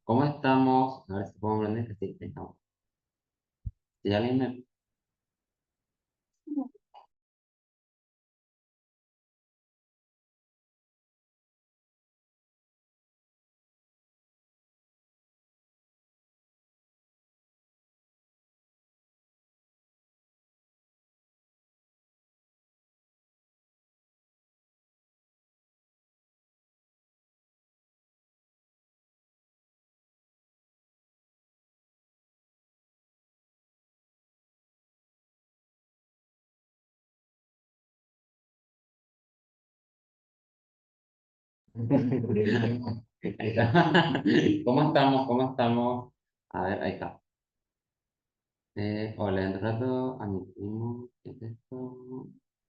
¿Cómo estamos? A ver si puedo aprender que sí, estamos. Si alguien me... Ahí está. ¿Cómo estamos? ¿Cómo estamos? A ver, ahí está. Hola, en rato admitimos. ¿Qué es esto?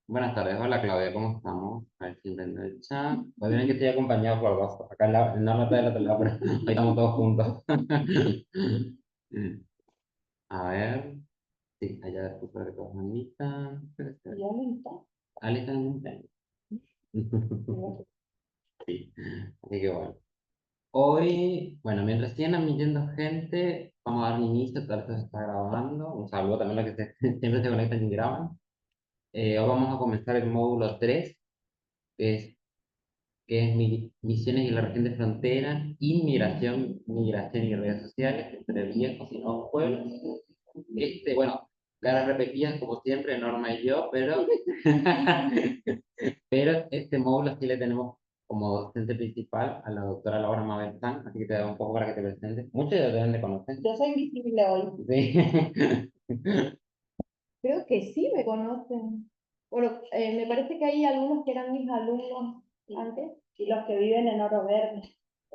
Buenas tardes, hola Claudia, ¿cómo estamos? A ver si prendo el chat. Pues bien que estoy acompañado por dos. Acá en la rata del otro lado, pero ahí estamos todos juntos. A ver, sí, allá puso que todos manitas. ¿Y Anita? Ale está en un tren. Sí, así que bueno. Hoy, bueno, mientras siguen admitiendo gente, vamos a dar un inicio, tal vez se está grabando. Un saludo también a los que siempre se conectan y graban. Hoy vamos a comenzar el módulo 3 que es misiones y la región de frontera, inmigración, migración y redes sociales entre viejos y nuevos pueblos. Bueno, caras repetidas como siempre, Norma y yo, pero pero este módulo sí le tenemos como docente principal a la doctora Laura Mabel San, así que te doy un poco para que te presentes. Muchos ya te deben de conocer. Yo soy invisible hoy. Sí. Creo que sí me conocen. Bueno, me parece que hay algunos que eran mis alumnos antes. Y los que viven en Oro Verde.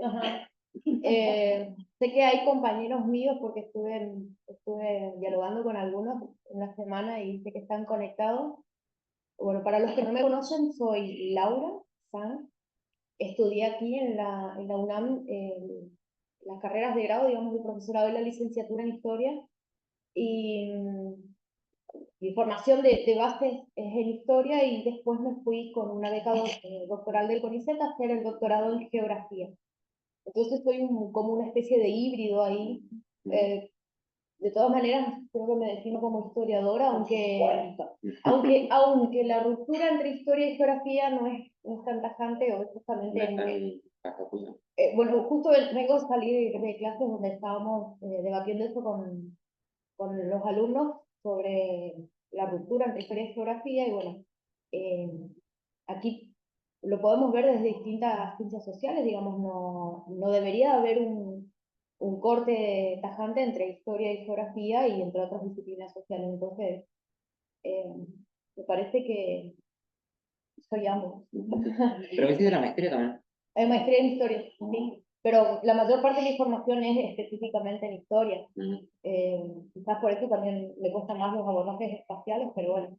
Ajá. Sé que hay compañeros míos porque estuve dialogando con algunos en la semana y sé que están conectados. Bueno, para los que no me conocen, soy Laura San. Estudié aquí en la UNAM las carreras de grado, digamos, de profesorado y la licenciatura en Historia. Y mi formación de base es en Historia y después me fui con una beca doctoral del CONICET a hacer el doctorado en Geografía. Entonces soy como una especie de híbrido ahí. Eh, de todas maneras, creo que me defino como historiadora, aunque la ruptura entre historia y geografía no es tan tajante o es justamente... bueno, justo vengo a salir de clases donde estábamos debatiendo eso con los alumnos sobre la ruptura entre historia y geografía y bueno, eh, aquí lo podemos ver desde distintas ciencias sociales, digamos, no debería haber un corte tajante entre historia y geografía y entre otras disciplinas sociales, entonces eh, me parece que soy ambos. Pero que sí de la maestría también. Hay maestría en historia, sí, pero la mayor parte de mi formación es específicamente en historia. Quizás por eso también me cuestan más los abordajes espaciales, pero bueno.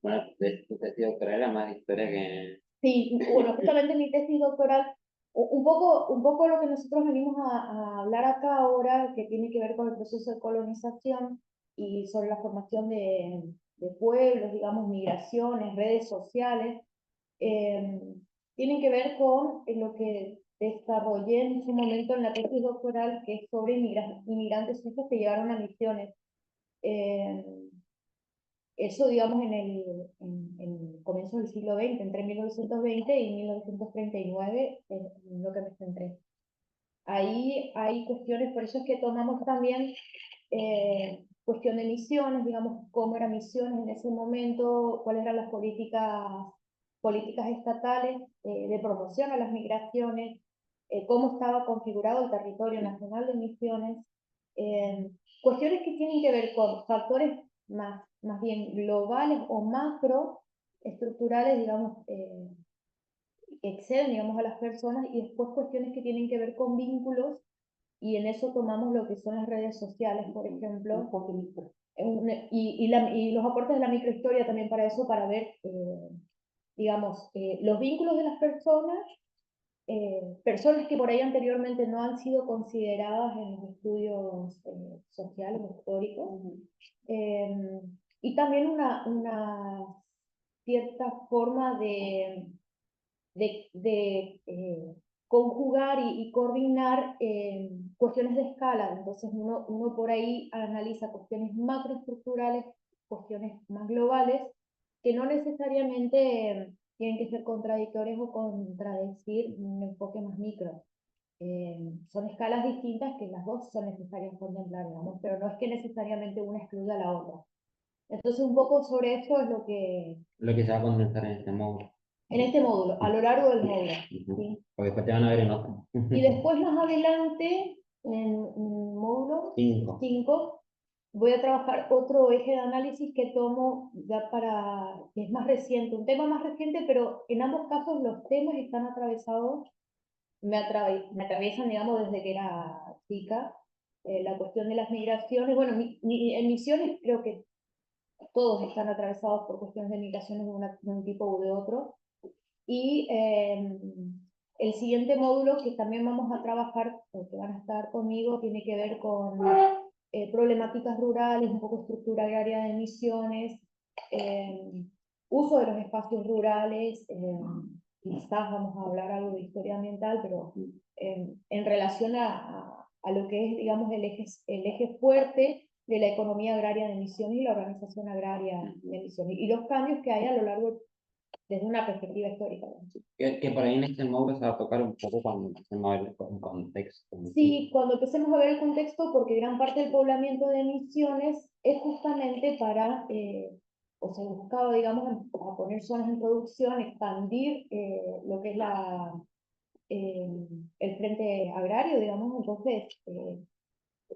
Bueno, tu tesis doctoral era más de historia que... Sí, bueno, justamente mi tesis doctoral, un poco lo que nosotros venimos a hablar acá ahora, que tiene que ver con el proceso de colonización y sobre la formación de pueblos, digamos, migraciones, redes sociales, eh, tienen que ver con lo que desarrollé en su momento en la tesis doctoral, que es sobre inmigrantes suizos que llegaron a misiones. Eh, Eso, digamos, en el comienzo del siglo XX, entre 1920 y 1939, es en lo que me centré. Ahí hay cuestiones, por eso es que tomamos también cuestión de misiones, digamos, cómo eran misiones en ese momento, cuáles eran las políticas estatales de promoción a las migraciones, cómo estaba configurado el territorio nacional de Misiones, cuestiones que tienen que ver con factores más bien globales o macro, estructurales, digamos, que exceden, digamos, a las personas, y después cuestiones que tienen que ver con vínculos, y en eso tomamos lo que son las redes sociales, por ejemplo, y los aportes de la microhistoria también para eso, para ver, digamos, los vínculos de las personas que por ahí anteriormente no han sido consideradas en los estudios sociales o históricos, eh, y también una cierta forma de conjugar y coordinar cuestiones de escala. Entonces uno por ahí analiza cuestiones macroestructurales, cuestiones más globales, que no necesariamente tienen que ser contradictorias o contradecir un enfoque más micro. Son escalas distintas que las dos son necesarias contemplar, digamos, pero no es que necesariamente una excluya a la otra. Entonces, un poco sobre esto es lo que Lo que se va a condensar en este módulo. en este módulo, a lo largo del módulo. Ujú. ¿Sí? Porque después te van a ver en otro. Y después más adelante, en módulo 5. 5 voy a trabajar otro eje de análisis que tomo ya que es más reciente, un tema más reciente, pero en ambos casos los temas están atravesados, me atraviesan, digamos, desde que era chica, la cuestión de las migraciones. Bueno, en misiones creo que todos están atravesados por cuestiones de migraciones de un tipo u de otro. Y el siguiente módulo que también vamos a trabajar, o que van a estar conmigo, tiene que ver con problemáticas rurales, un poco estructura agraria de emisiones, uso de los espacios rurales, quizás vamos a hablar algo de historia ambiental, pero en relación a lo que es, digamos, el eje fuerte de la economía agraria de emisiones y la organización agraria de emisiones, y los cambios que hay a lo largo desde una perspectiva histórica. Que por ahí en este módulo se va a tocar un poco cuando empecemos a ver el contexto. Sí, cuando empecemos a ver el contexto, porque gran parte del poblamiento de emisiones es justamente para, o se buscaba, digamos, a poner zonas en producción, expandir lo que es eh, el frente agrario, digamos. Entonces,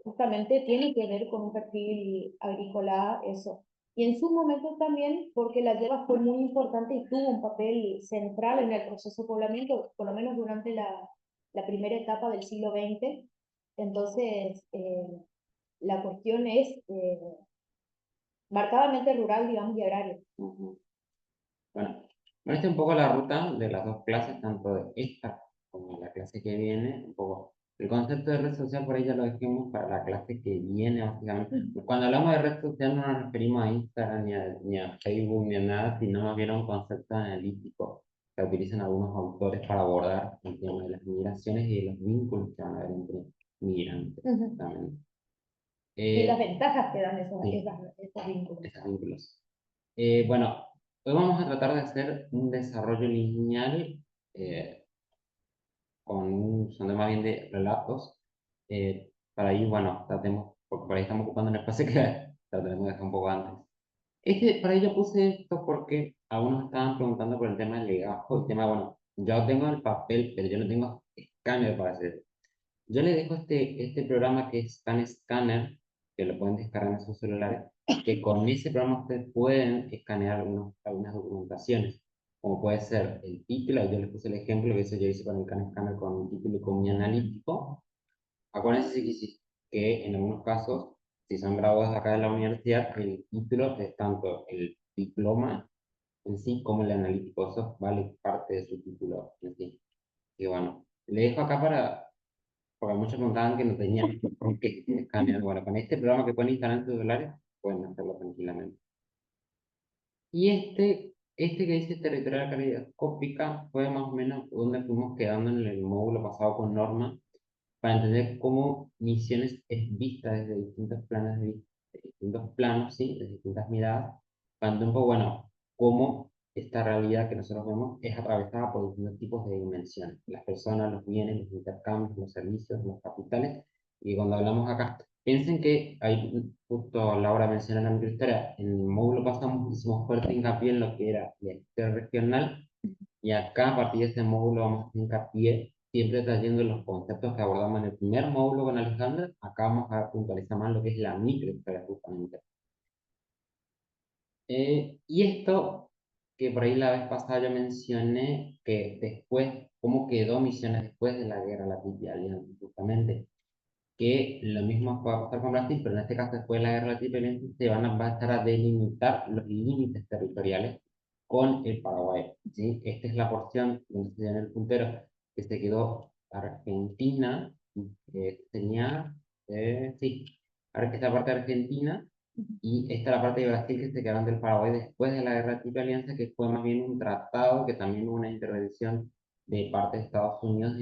justamente tiene que ver con un perfil agrícola eso. Y en su momento también, porque la lleva fue muy importante y tuvo un papel central en el proceso de poblamiento, por lo menos durante la primera etapa del siglo XX. Entonces, la cuestión es marcadamente rural, digamos, y agraria. Ujú. Bueno, esta es un poco la ruta de las dos clases, tanto de esta como la clase que viene. Un poco el concepto de red social por ahí ya lo dejemos para la clase que viene, básicamente. Cuando hablamos de red social no nos referimos a Instagram ni a Facebook ni a nada, sino más bien a un concepto analítico que utilizan algunos autores para abordar el tema de las migraciones y de los vínculos que van a haber entre migrantes, justamente. Y las Eh, ventajas que dan sí, esos vínculos. esos vínculos. Bueno, hoy vamos a tratar de hacer un desarrollo lineal eh, usando más bien de relatos. Para ahí, bueno, tratemos, porque por ahí estamos ocupando un espacio que trataremos de dejar un poco antes. Para ello puse esto porque algunos estaban preguntando por el tema del legajo, el tema, bueno, yo tengo el papel, pero yo no tengo escáner para hacer. Yo le dejo este programa que es Scan Scanner, que lo pueden descargar en sus celulares, que con ese programa ustedes pueden escanear algunas documentaciones, como puede ser el título. Yo les puse el ejemplo que eso yo hice con el Scan Scanner con un título y con mi analítico. Acuérdense que en algunos casos, si son graduados acá de la universidad, el título es tanto el diploma en sí como el analítico. Eso vale parte de su título en sí. Y bueno, le dejo acá porque muchos preguntaban que no tenían con qué escanear. Bueno, con este programa que pueden instalar en sus celulares, pueden hacerlo tranquilamente. Y este que dice territorial caleidoscópica fue más o menos donde fuimos quedando en el módulo pasado con Norma, para entender cómo Misiones es vista desde distintos planos, de distintos planos, ¿sí? De distintas miradas, para entender un poco, bueno, cómo esta realidad que nosotros vemos es atravesada por distintos tipos de dimensiones. Las personas, los bienes, los intercambios, los servicios, los capitales. Y cuando hablamos acá, piensen que hay, justo Laura mencionó la microhistoria, en el módulo pasado hicimos fuerte hincapié en lo que era la historia regional, y acá a partir de este módulo vamos a hacer hincapié siempre trayendo los conceptos que abordamos en el primer módulo con Alejandra. Acá vamos a puntualizar más lo que es la microhistoria justamente. Y esto, que por ahí la vez pasada yo mencioné, que después, cómo quedó Misiones después de la guerra de la Triple Alianza, justamente, que lo mismo va a pasar con Brasil, pero en este caso después de la guerra de la Triple Alianza se van a empezar a delimitar los límites territoriales con el Paraguay, ¿sí? Esta es la porción donde se llama el puntero, que se quedó Argentina, que tenía, sí, esta parte de Argentina, y esta es la parte de Brasil que se quedaron del Paraguay después de la guerra de Triple Alianza, que fue más bien un tratado, que también hubo una intervención de parte de Estados Unidos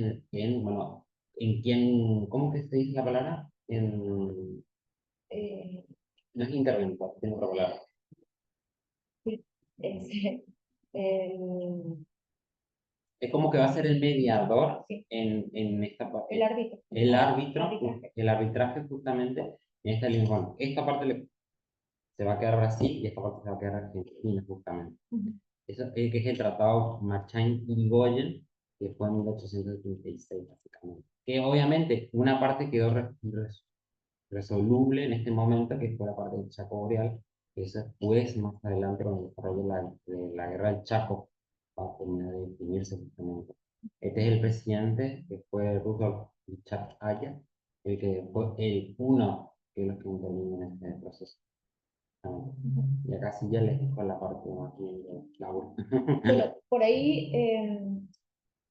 bueno, en quién, ¿cómo que se dice la palabra? Eh, No es interventor, tiene otra palabra. sí, es, el, Es como que va a ser el mediador sí, en esta el parte. árbitro. El árbitro, Arbitraje. el arbitraje justamente en esta línea. Bueno, esta parte se va a quedar Brasil y esta parte se va a quedar Argentina justamente. Ujú. Eso, que es el tratado Machain-Irigoyen, que fue en 1836 básicamente. Que obviamente una parte quedó resoluble en este momento, que fue la parte del Chaco Boreal, que eso después, más adelante, con el desarrollo de la guerra del Chaco, va a terminar de definirse justamente. Este es el presidente, que fue Rudolf Richard Aya, el que fue el uno que los que intervino en este proceso. Y acá sí ya les dejo la parte más bien de Laura. Bueno, por ahí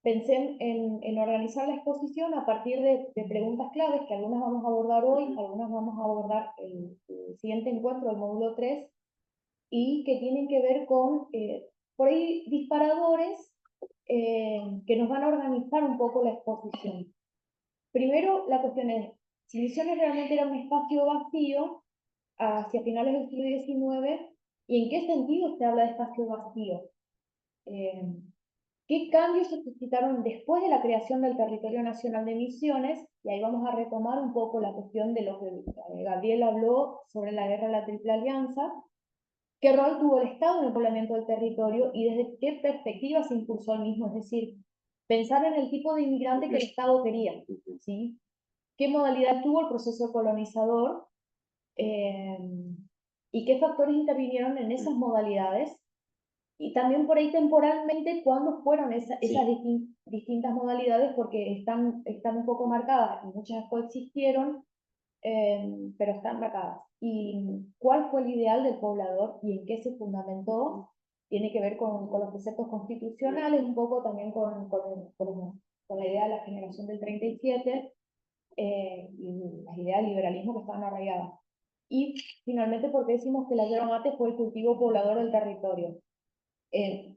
pensé en organizar la exposición a partir de preguntas claves que algunas vamos a abordar hoy, algunas vamos a abordar el siguiente encuentro, el módulo 3 y que tienen que ver con, por ahí, disparadores que nos van a organizar un poco la exposición. Primero, la cuestión es, si Misiones realmente era un espacio vacío hacia finales del siglo XIX, ¿y en qué sentido se habla de espacio vacío? Eh, ¿Qué cambios se suscitaron después de la creación del Territorio Nacional de Misiones? Y ahí vamos a retomar un poco la cuestión de lo que Gabriel habló sobre la guerra de la Triple Alianza. ¿Qué rol tuvo el Estado en el poblamiento del territorio y desde qué perspectiva se impulsó el mismo? Es decir, pensar en el tipo de inmigrante que el Estado quería, ¿sí? ¿Qué modalidad tuvo el proceso colonizador? Eh, ¿Y qué factores intervinieron en esas modalidades? Y también por ahí temporalmente, ¿cuándo fueron esas distintas modalidades? Porque están un poco marcadas y muchas coexistieron, pero están marcadas. ¿Y cuál fue el ideal del poblador y en qué se fundamentó? Tiene que ver con los preceptos constitucionales, un poco también con la idea de la generación del 37 y las ideas del liberalismo que estaban arraigadas. Y finalmente, ¿por qué decimos que la yerba mate fue el cultivo poblador del territorio? Eh,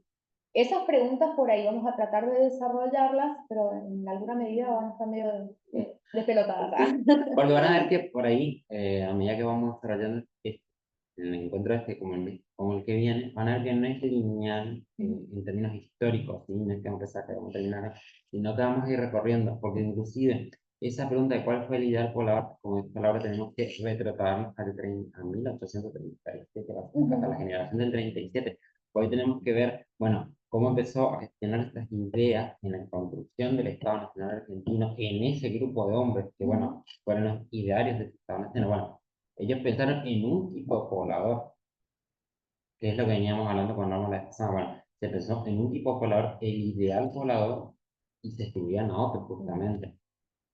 Esas preguntas por ahí vamos a tratar de desarrollarlas, pero en alguna medida van a estar medio despelotadas. Porque van a ver que por ahí, a medida que vamos desarrollando el encuentro como el que viene, van a ver que no es lineal en términos históricos, ¿sí? No es que vamos a empezar, que vamos a terminar, sino que vamos a ir recorriendo, porque inclusive esa pregunta de cuál fue el ideal poblador, como esta palabra tenemos que retrotraernos a 1837, hasta la generación del 37. Hoy tenemos que ver, bueno, cómo empezó a gestionar estas ideas en la construcción del Estado Nacional Argentino, en ese grupo de hombres que, bueno, fueron los idearios del Estado Nacional. Bueno, ellos pensaron en un tipo de poblador, que es lo que veníamos hablando con Norma la vez pasada. Bueno, se pensó en un tipo de poblador, el ideal poblador, y se estudian a otros justamente.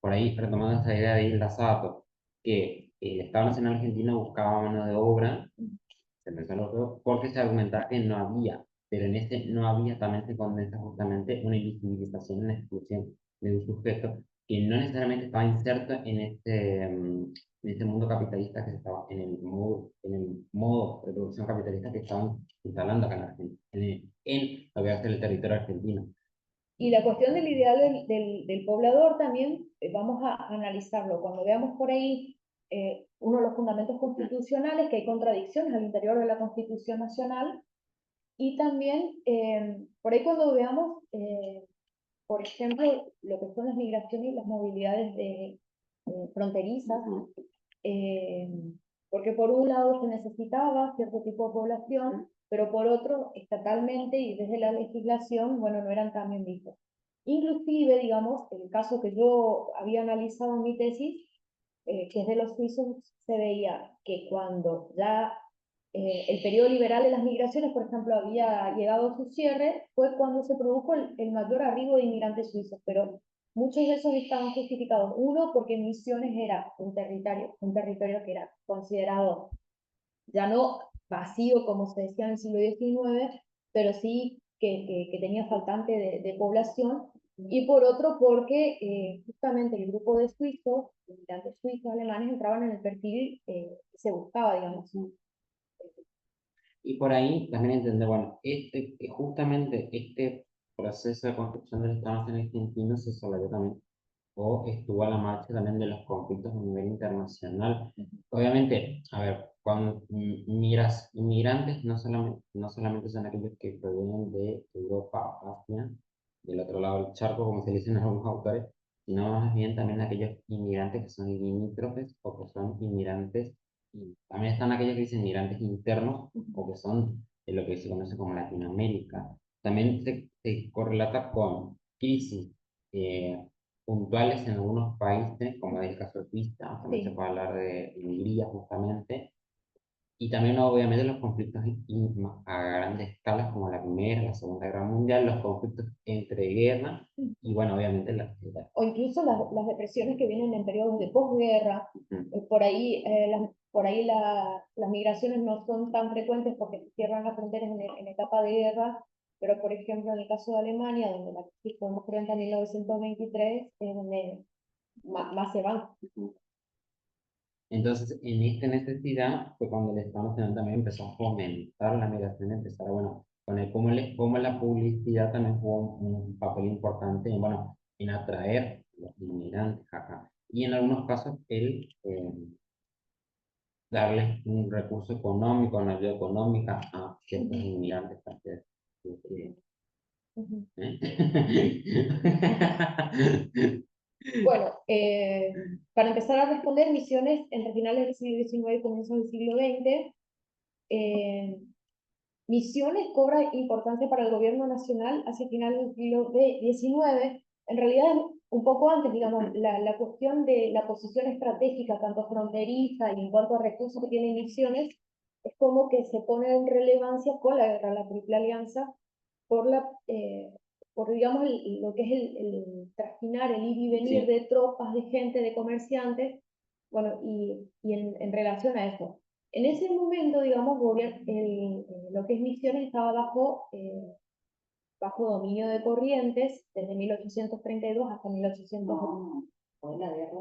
Por ahí, retomando esa idea de Hilda Sato, que el Estado Nacional Argentino buscaba mano de obra, se pensó en otro, porque se argumentaba que no había, pero en ese no había también se condensa justamente una invisibilización, una exclusión de un sujeto que no necesariamente estaba inserto en este mundo capitalista que se estaba, en el modo de producción capitalista que estaban instalando acá en Argentina, en lo que va a ser el territorio argentino. Y la cuestión del ideal del poblador también vamos a analizarlo. Cuando veamos por ahí uno de los fundamentos constitucionales, que hay contradicciones al interior de la Constitución Nacional, y también por ahí cuando veamos, por ejemplo, lo que son las migraciones y las movilidades fronterizas, eh, porque por un lado se necesitaba cierto tipo de población, pero por otro, estatalmente y desde la legislación, bueno, no eran tan bien vistos. Inclusive, digamos, el caso que yo había analizado en mi tesis, que es de los suizos, se veía que cuando ya el periodo liberal de las migraciones, por ejemplo, había llegado a su cierre, fue cuando se produjo el mayor arribo de inmigrantes suizos, pero muchos de esos estaban justificados. Uno, porque Misiones era un territorio que era considerado ya no vacío, como se decía en el siglo XIX, pero sí que tenía faltante de población. Y por otro, porque justamente el grupo de suizos, inmigrantes suizos alemanes, entraban en el perfil que se buscaba, digamos. Y por ahí también entender, bueno, justamente este proceso de construcción del Estado Nacional Argentino se solarizó también o estuvo a la marcha también de los conflictos a nivel internacional. Obviamente, a ver, cuando miras inmigrantes, no solamente son aquellos que provienen de Europa o Asia, del otro lado del charco, como se dicen algunos autores, sino más bien también aquellos inmigrantes que son limítrofes o que son inmigrantes, y también están aquellos que dicen inmigrantes internos o que son de lo que se conoce como Latinoamérica. También se correlata con crisis eh, puntuales en algunos países, como es el caso de Suiza, también se Sí. puede hablar de Hungría justamente, y también obviamente los conflictos a grandes escalas, como la Primera, la Segunda Guerra Mundial, los conflictos entre guerras, y bueno, obviamente O incluso las depresiones que vienen en periodos de posguerra. ujú. Por ahí las migraciones no son tan frecuentes porque se cierran las fronteras en etapa de guerra, pero por ejemplo en el caso de Alemania, donde la crisis fue cruenta en 1923, es donde más se van. Entonces, en esta necesidad fue cuando el Estado Nacional también empezó a fomentar la migración, empezar a, bueno, poner cómo la publicidad también jugó un papel importante en, bueno, en atraer los inmigrantes acá. Y en algunos casos, darles un recurso económico, una ayuda económica a ciertos Ujú, inmigrantes. Para que, ujú. ¿eh? Bueno, para empezar a responder, Misiones entre finales del siglo XIX y comienzos del siglo XX, eh, Misiones cobra importancia para el gobierno nacional hacia finales del siglo XIX. En realidad, un poco antes, digamos, la cuestión de la posición estratégica, tanto fronteriza y en cuanto a recursos que tiene Misiones, es como que se pone en relevancia con la guerra, la Triple Alianza, por, por digamos, lo que es el trajinar, el ir y venir Sí, de tropas, de gente, de comerciantes, bueno, y en relación a eso. En ese momento, digamos, lo que es Misiones estaba bajo dominio de Corrientes desde 1832 hasta 1800. Fue la guerra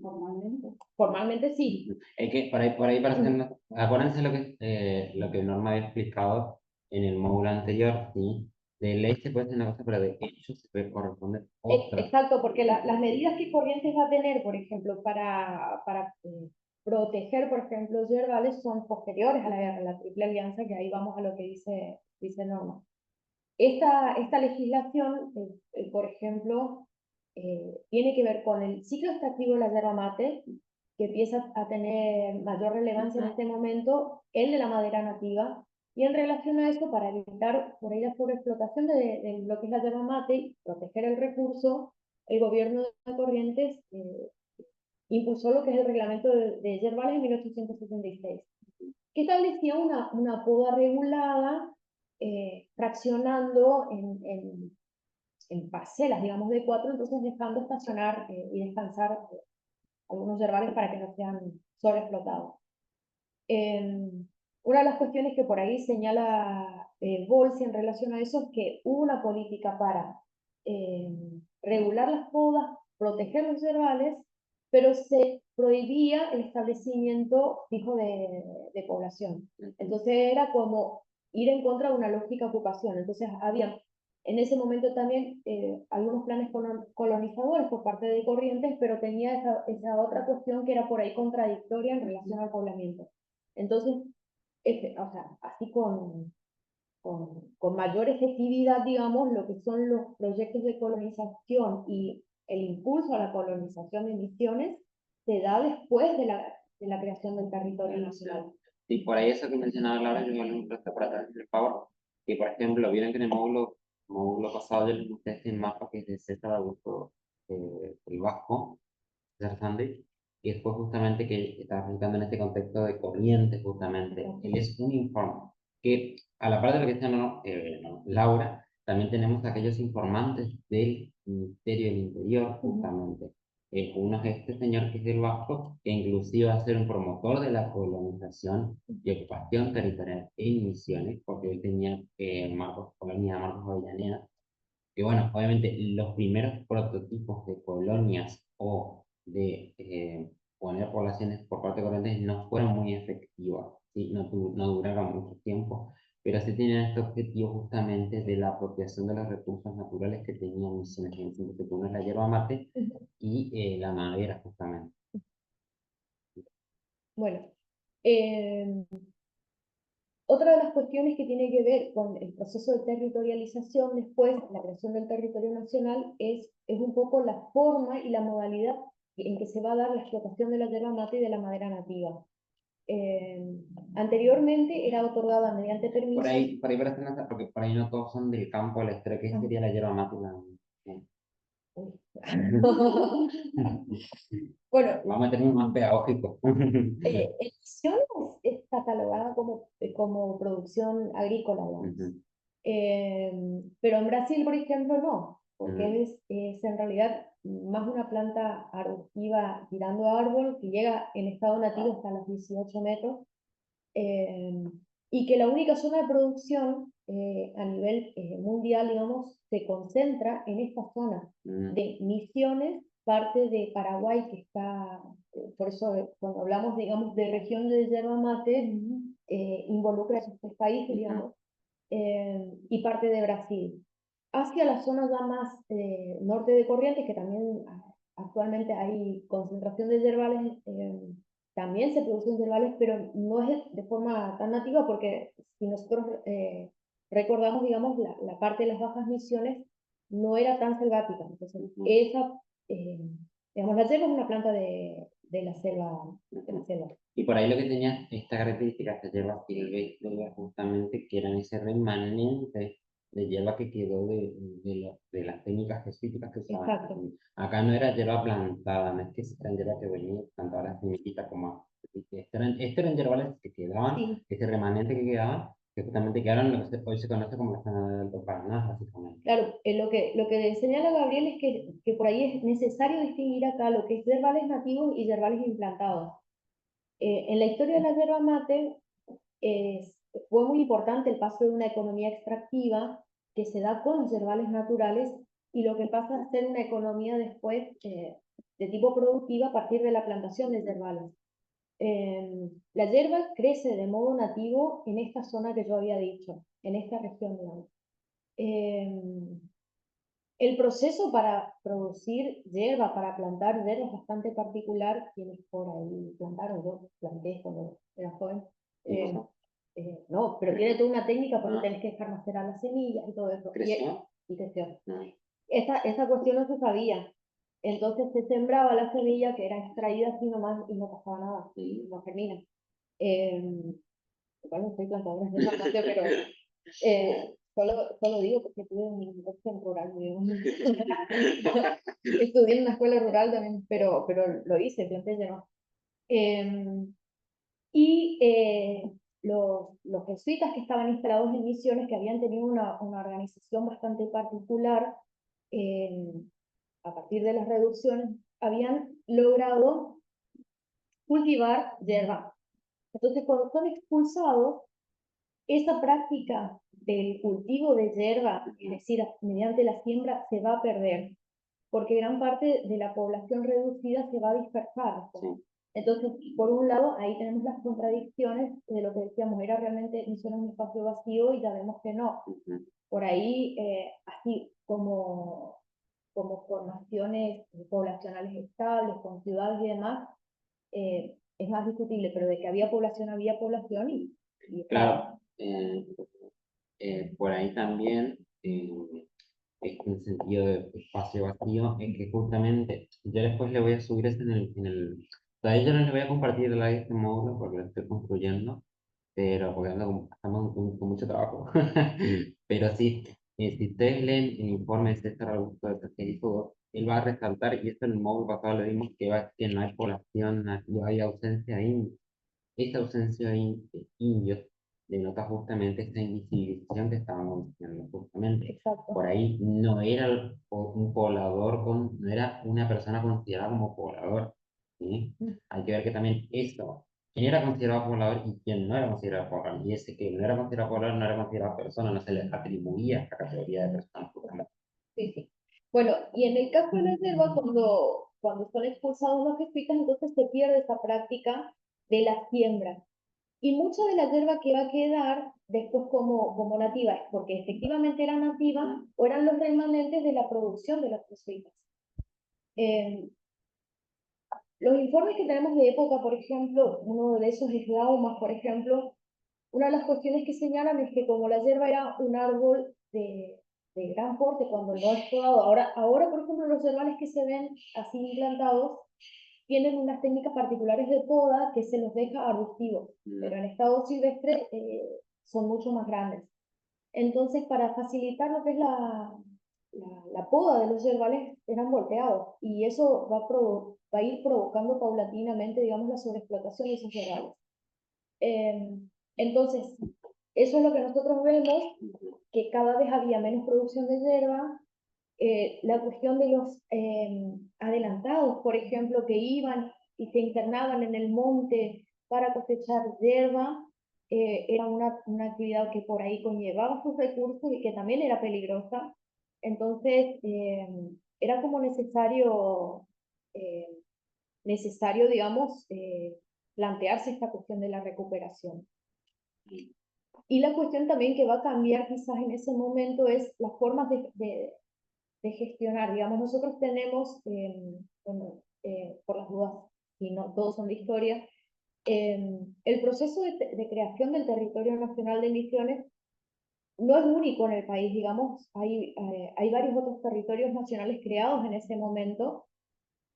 formalmente. Formalmente sí. es que por ahí para hacer, acuérdense lo que Norma había explicado en el módulo anterior, ¿sí? De ley se puede hacer una cosa, pero de hecho se puede corresponder otra. Exacto, porque las medidas que Corrientes va a tener, por ejemplo, para proteger, por ejemplo, yerbales son posteriores a la guerra, la Triple Alianza, que ahí vamos a lo que dice Norma. Esta legislación, por ejemplo, tiene que ver con el ciclo extractivo de la yerba mate, que empieza a tener mayor relevancia en este momento, el de la madera nativa, y en relación a eso, para evitar por ahí la sobreexplotación de lo que es la yerba mate y proteger el recurso, el gobierno de Corrientes impulsó lo que es el reglamento de yerbales en 1876, que establecía una poda regulada, fraccionando en parcelas, digamos, de 4, entonces dejando estacionar y descansar algunos yerbales para que no sean sobreexplotados. Una de las cuestiones que por ahí señala Volsi en relación a eso es que hubo una política para eh, regular las podas, proteger los yerbales, pero se prohibía el establecimiento fijo de población. Entonces era como ir en contra de una lógica ocupación. Entonces había en ese momento también algunos planes colonizadores por parte de Corrientes, pero tenía esa otra cuestión que era por ahí contradictoria en relación al poblamiento. Entonces, o sea, así con mayor efectividad, digamos, lo que son los proyectos de colonización y el impulso a la colonización de Misiones se da después de la creación del territorio nacional. Y por ahí eso que mencionaba Laura, yo me lo para atrás, por favor, que por ejemplo, vieron que en el módulo pasado yo les mostré este mapa que es de César Augusto, el Vasco, César Sandri, y después justamente que estaba explicando en este contexto de corrientes, justamente, él es un informe que a la par de lo que decía Laura, también tenemos aquellos informantes del Ministerio del Interior, justamente. Uno es este señor que es del Vasco, que inclusive va a ser un promotor de la colonización y ocupación territorial en Misiones, porque él tenía colonia Marcos Avellaneda, que bueno, obviamente los primeros prototipos de colonias o de poner poblaciones por parte de Corrientes no fueron muy efectivos, ¿sí? No duraron mucho tiempo, pero sí tenían este objetivo justamente de la apropiación de los recursos naturales que tenían Misiones en ese entonces, que uno es la yerba mate y la madera justamente. Bueno, eh, otra de las cuestiones que tiene que ver con el proceso de territorialización después, la creación del territorio nacional, es un poco la forma y la modalidad en que se va a dar la explotación de la yerba mate y de la madera nativa. Anteriormente era otorgada mediante permisos. Por ahí para hacer porque por ahí no todos son del campo de la historia, que sería la yerba mate y la... Bueno, Vamos a tener más pedagógico. en Misiones es catalogada como producción agrícola, digamos. Pero en Brasil, por ejemplo, no, porque es en realidad más una planta arbustiva tirando a árbol que llega en estado nativo hasta los 18 metros, y que la única zona de producción a nivel mundial, digamos, se concentra en esta zona de Misiones, parte de Paraguay, que está, por eso cuando hablamos, digamos, de región de yerba mate, involucra esos tres países, digamos, y parte de Brasil. Hacia la zona ya más norte de Corrientes, que también actualmente hay concentración de yerbales, también se producen yerbales, pero no es de forma tan nativa, porque si nosotros recordamos, digamos, la parte de las bajas misiones no era tan selvática. Entonces, esa, digamos, la yerba es una planta de la selva, de la selva. Y por ahí lo que tenía esta característica, esta hierba silvestre, era justamente que eran ese remanente de hierba que quedó de las técnicas jesuíticas que usaban. Exacto. Acá no era hierba plantada, no es que eran hierba que venía plantada las semillitas como... Estos eran hierbales que quedaban, Sí. ese remanente que quedaba, que justamente quedaron en lo que hoy se conoce como la zona del Alto Paraná, básicamente. Claro, lo que señala Gabriel es que por ahí es necesario distinguir acá lo que es yerbales nativos y yerbales implantados. En la historia de la yerba mate fue muy importante el paso de una economía extractiva que se da con los yerbales naturales y lo que pasa a ser una economía después de tipo productiva a partir de la plantación de yerbales. La yerba crece de modo nativo en esta zona que yo había dicho, en esta región, digamos. El proceso para producir hierba, para plantar hierba es bastante particular. Quienes por ahí plantaron, yo planté cuando era joven. No, pero tiene toda una técnica porque tenés que dejar macerar las semillas y todo eso. ¿Creció? Y creció. Esta cuestión no se sabía. Entonces se sembraba la semilla que era extraída así nomás y no pasaba nada, no germina. Igual no soy plantadora de bastante, pero solo digo porque tuve un docente rural, estudié en una escuela rural también, pero lo hice, planté lleno. Y los jesuitas que estaban instalados en Misiones, que habían tenido una organización bastante particular, a partir de las reducciones, habían logrado cultivar hierba. Entonces, cuando son expulsados, esa práctica del cultivo de hierba, es decir, mediante la siembra, se va a perder, porque gran parte de la población reducida se va a dispersar. Sí. Entonces, por un lado, ahí tenemos las contradicciones de lo que decíamos, era realmente Misiones un espacio vacío y ya vemos que no. Por ahí, así como formaciones poblacionales estables, con ciudades y demás, es más discutible, pero de que había población y claro, por ahí también, este sentido de espacio vacío, es que justamente, yo después le voy a subir esto todavía yo no le voy a compartir este módulo porque lo estoy construyendo, pero porque estamos con mucho trabajo. Pero sí, si ustedes leen el informe de César Augusto de Tercerizo, él va a resaltar, y esto en el módulo pasado le dimos que no hay población nativa, hay ausencia de esta ausencia de indios denota justamente esta invisibilización que estábamos diciendo justamente. exacto. Por ahí no era un poblador, no era una persona considerada como poblador. ¿Sí? Hay que ver que también esto, quién era considerado poblador y quién no era considerado poblador. Y ese que no era considerado poblador no era considerado persona, no se le atribuía esta categoría de persona. Sí, sí. Bueno, y en el caso de la selva, cuando son expulsados los jesuitas, entonces se pierde esa práctica de la siembra. Y mucha de la hierba que va a quedar después como nativa es porque efectivamente era nativa o eran los remanentes de la producción de los jesuitas. Eh, los informes que tenemos de época, por ejemplo, uno de esos es Daumas, por ejemplo, una de las cuestiones que señalan es que como la hierba era un árbol de gran porte cuando no es podado, ahora, por ejemplo, los yerbales que se ven así implantados tienen unas técnicas particulares de poda que se los deja arbustivos, pero en estado silvestre son mucho más grandes. Entonces, para facilitar lo que es la poda de los yerbales, eran volteados, y eso va a ir provocando paulatinamente, digamos, la sobreexplotación de esos yerbales. Eh, entonces, eso es lo que nosotros vemos, que cada vez había menos producción de hierba. La cuestión de los adelantados, por ejemplo, que iban y se internaban en el monte para cosechar hierba, era una actividad que por ahí conllevaba sus recursos y que también era peligrosa. Entonces, era como eh, necesario, digamos, plantearse esta cuestión de la recuperación. Y la cuestión también que va a cambiar quizás en ese momento es las formas de gestionar. Digamos, nosotros tenemos, bueno, por las dudas, y no todos son de historia, el proceso de creación del territorio nacional de Misiones no es único en el país, digamos, hay varios otros territorios nacionales creados en ese momento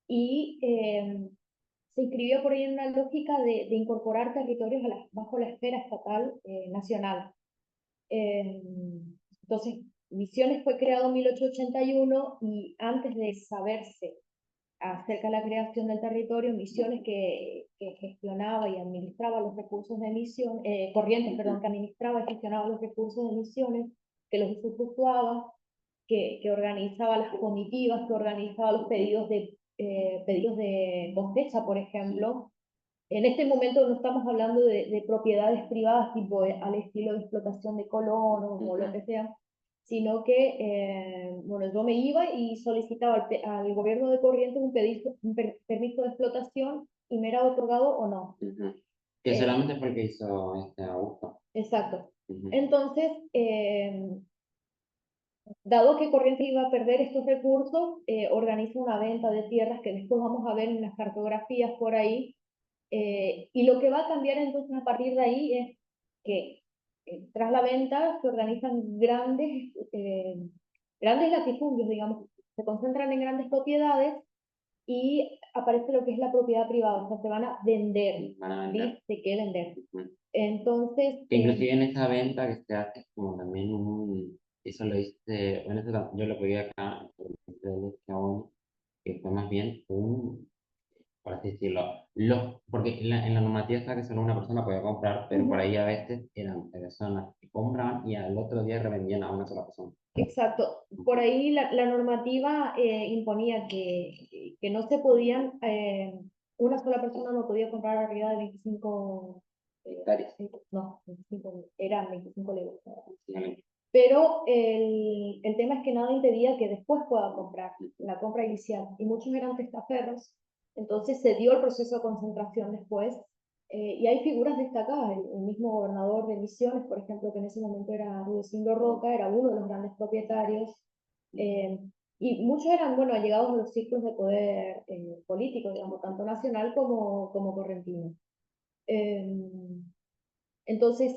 y se inscribió por ahí en una lógica de incorporar territorios bajo la esfera estatal nacional. Eh, entonces, Misiones fue creado en 1881 y antes de saberse acerca de la creación del territorio, Misiones que gestionaba y administraba los recursos de Misiones, Corrientes, perdón, que administraba y gestionaba los recursos de Misiones, que los usufructuaba, que organizaba las comitivas, que organizaba los pedidos de cosecha, por ejemplo. En este momento no estamos hablando de propiedades privadas tipo al estilo de explotación de Colón o lo que sea, sino que, bueno, yo me iba y solicitaba al gobierno de Corrientes un permiso de explotación y me era otorgado o no. Que Eh, solamente porque hizo este Augusto. exacto. Entonces, dado que Corrientes iba a perder estos recursos, organiza una venta de tierras que después vamos a ver en las cartografías por ahí. Y lo que va a cambiar entonces a partir de ahí es que tras la venta se organizan grandes latifundios, digamos, se concentran en grandes propiedades y aparece lo que es la propiedad privada, o sea, se van a vender, Van a vender. ¿viste? Que vender. Entonces, Que inclusive en esa venta que se hace como también eso lo hice, bueno, yo lo pegué acá, que fue más bien por así decirlo, porque en la normativa está que solo una persona podía comprar, pero por ahí a veces eran personas que compraban y al otro día revendían a una sola persona. exacto, por ahí la normativa imponía que no se podían, una sola persona no podía comprar arriba de 25 Hectáreas. no, 25, eran 25 legos. Sí, Pero el tema es que nada impedía que después pueda comprar la compra inicial, y muchos eran testaferros, entonces se dio el proceso de concentración después, y hay figuras destacadas, el mismo gobernador de Misiones, por ejemplo, que en ese momento era Rudecindo Roca, era uno de los grandes propietarios, eh, y muchos eran, bueno, allegados a los círculos de poder político, digamos, tanto nacional como correntino. Entonces,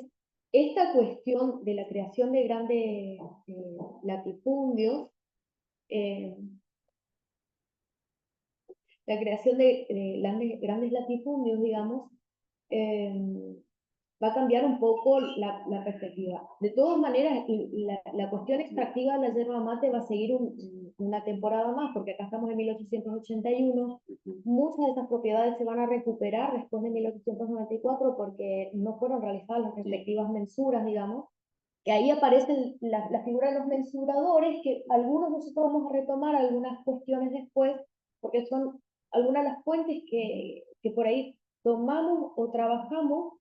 esta cuestión de la creación de grandes latifundios, eh, la creación de grandes latifundios, digamos, eh, va a cambiar un poco la perspectiva. De todas maneras, la cuestión extractiva de la yerba mate va a seguir una temporada más, porque acá estamos en 1881. Muchas de esas propiedades se van a recuperar después de 1894 porque no fueron realizadas las respectivas mensuras, digamos, que ahí aparecen la figura de los mensuradores, que algunos nosotros vamos a retomar algunas cuestiones después, porque son algunas de las fuentes que por ahí tomamos o trabajamos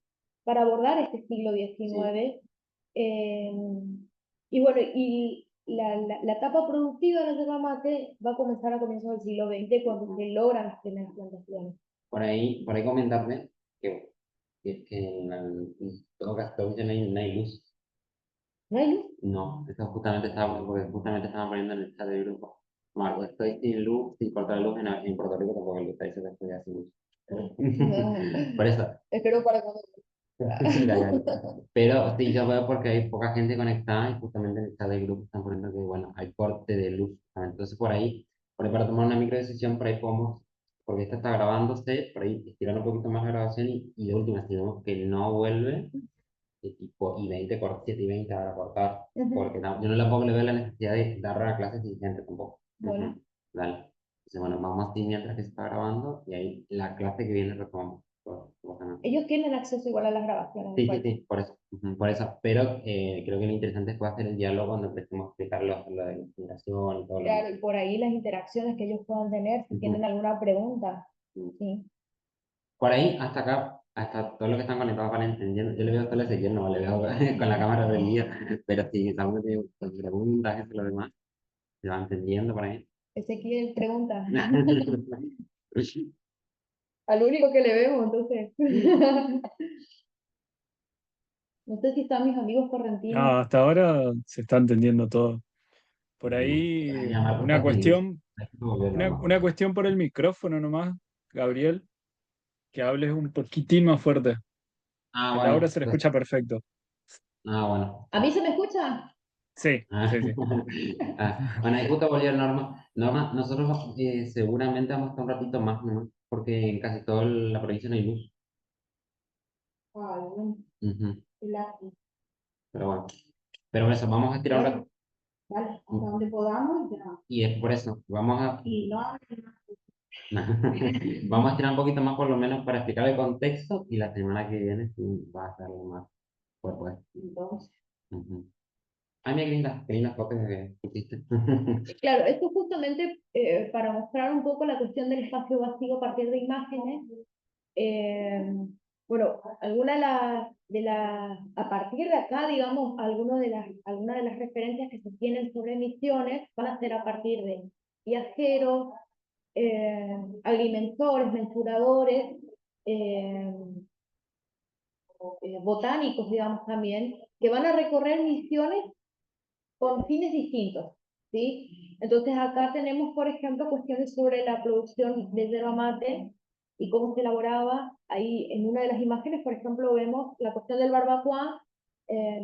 para abordar este siglo XIX. Eh, y bueno, y la etapa productiva de la yerba mate va a comenzar a comienzos del siglo XX, cuando se logran las primeras plantaciones. por ahí comentarte que que en todo caso no hay luz. ¿No hay luz? No, eso justamente estaba, porque justamente estaban poniendo en el chat del grupo. Marco, estoy sin luz, sin cortar la luz en Puerto Rico tampoco hay luz, ahí se estoy sin luz. No. Por eso, Espero para cuando... ya, ya. Pero sí, yo veo porque hay poca gente conectada y justamente en el chat del grupo están poniendo que, bueno, hay corte de luz. Entonces, por ahí para tomar una micro decisión, por ahí podemos, porque esta está grabándose, por ahí estirar un poquito más la grabación y de última, si vemos que no vuelve, tipo y 20 corta 7 y 20 para cortar, Ujú. porque yo no tampoco le veo la necesidad de dar una clase sin gente tampoco. Bueno, Dale. Entonces, bueno, vamos así mientras que se está grabando y ahí la clase que viene retomamos. ellos tienen acceso igual a las grabaciones Sí, sí, después. sí, por eso. Por eso. Pero creo que lo interesante es que va a ser el diálogo cuando empecemos a explicar lo de la inspiración y todo lo demás. Claro, y por ahí las interacciones que ellos puedan tener, si tienen Ujú. alguna pregunta. Sí. Por ahí, hasta acá, hasta todos los que están conectados van entendiendo. Yo le veo solo a Ezequiel, no le veo con la cámara prendida. Pero si alguno tiene preguntas, eso y lo demás, se va entendiendo por ahí. Ezequiel pregunta. Al único que le vemos, entonces. No sé si están mis amigos correntinos. No, hasta ahora se está entendiendo todo. Por Ya, ahí, ya Marco está feliz. Aquí se volvió loco. una cuestión por el micrófono nomás, Gabriel, que hables un poquitín más fuerte. Ah, A Laura bueno, se le pues, escucha perfecto. bueno. ¿A mí se me escucha? Sí, Ah, sí, sí. bueno, ahí justo volvió Norma. Norma, nosotros seguramente vamos a estar un ratito más, ¿no? Porque en casi toda la provincia no hay luz. Ay, bueno, Ujú. qué lástima. Pero bueno, pero eso, vamos a estirar un Bueno, rato. vale, hasta donde podamos ya. Y es por eso, Y no, vamos a estirar un poquito más por lo menos para explicar el contexto y la semana que viene sí va a estar más pues. entonces. Ujú. Ay, mira qué lindas fotos que hiciste. Claro, esto es justamente para mostrar un poco la cuestión del espacio vacío a partir de imágenes. Eh, bueno, a partir de acá, digamos, algunas de las referencias que se tienen sobre emisiones van a ser a partir de viajeros, agrimensores, mensuradores, eh, botánicos, digamos también, que van a recorrer misiones con fines distintos, ¿sí? Entonces acá tenemos, por ejemplo, cuestiones sobre la producción de yerba mate y cómo se elaboraba. Ahí en una de las imágenes, por ejemplo, vemos la cuestión del barbacoa